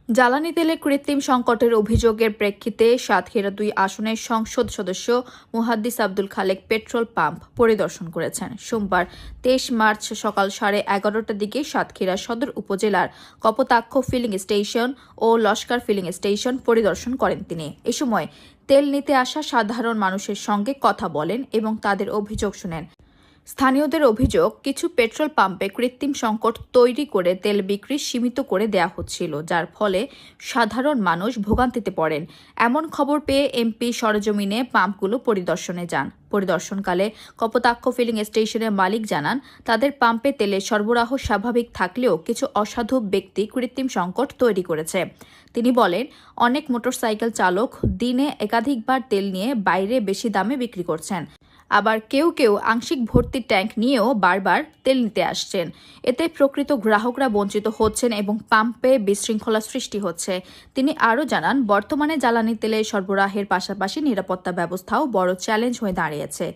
জ্বালানি তেলে কৃত্রিম সংকটের অভিযোগের প্রেক্ষিতে সাতক্ষীরা ২ আসনের সংসদ সদস্য মুহাদ্দিস আব্দুল খালেক পেট্রোল পাম্প পরিদর্শন করেছেন। সোমবার ২৩ মার্চ সকাল 11:30টার দিকে সাতক্ষীরা সদর উপজেলার কপোতাক্ষ ফিলিং স্টেশন ও লস্কর ফিলিং স্টেশন পরিদর্শন করেন তিনি। এ সময় তেল নিতে আসা সাধারণ মানুষের সঙ্গে কথা বলেন এবং তাদের অভিযোগ শুনেন। স্থানীয়দের অভিযোগ, কিছু পেট্রোল পাম্পে কৃত্রিম সংকট তৈরি করে তেল বিক্রি সীমিত করে দেয়া হচ্ছিল, যার ফলে সাধারণ মানুষ ভোগান্তিতে পড়েন। এমন খবর পেয়ে এমপি সরেজমিনে পাম্পগুলো পরিদর্শনে যান। পরিদর্শনকালে কপোতাক্ষ ফিলিং স্টেশনের মালিক জানান, তাদের পাম্পে তেলের সরবরাহ স্বাভাবিক থাকলেও কিছু অসাধু ব্যক্তি কৃত্রিম সংকট তৈরি করেছে। তিনি বলেন, অনেক মোটরসাইকেল চালক দিনে একাধিকবার তেল নিয়ে বাইরে বেশি দামে বিক্রি করছেন। আবার কেউ কেউ আংশিক ভর্তি ট্যাঙ্ক নিয়েও বারবার তেল নিতে আসছেন। এতে প্রকৃত গ্রাহকরা বঞ্চিত হচ্ছেন এবং পাম্পে বিশৃঙ্খলা সৃষ্টি হচ্ছে। তিনি আরও জানান, বর্তমানে জ্বালানি তেলের সরবরাহের পাশাপাশি নিরাপত্তা ব্যবস্থাও বড় চ্যালেঞ্জ হয়ে দাঁড়িয়েছে।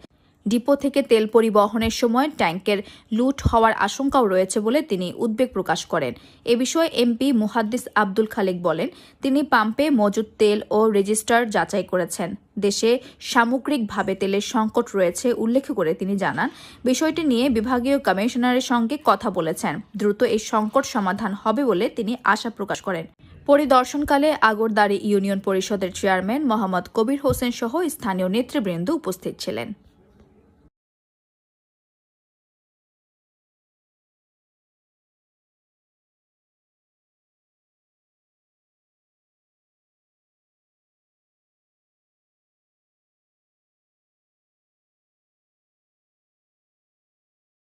ডিপো থেকে তেল পরিবহনের সময় ট্যাঙ্কের লুট হওয়ার আশঙ্কাও রয়েছে বলে তিনি উদ্বেগ প্রকাশ করেন। এ বিষয়ে এমপি মুহাদ্দিস আব্দুল খালেক বলেন, তিনি পাম্পে মজুদ তেল ও রেজিস্টার যাচাই করেছেন। দেশে সামগ্রিকভাবে তেলের সংকট রয়েছে উল্লেখ করে তিনি জানান, বিষয়টি নিয়ে বিভাগীয় কমিশনারের সঙ্গে কথা বলেছেন। দ্রুত এই সংকট সমাধান হবে বলে তিনি আশা প্রকাশ করেন। পরিদর্শনকালে আগরদাড়ি ইউনিয়ন পরিষদের চেয়ারম্যান মোহাম্মদ কবির হোসেন সহ স্থানীয় নেতৃবৃন্দ উপস্থিত ছিলেন।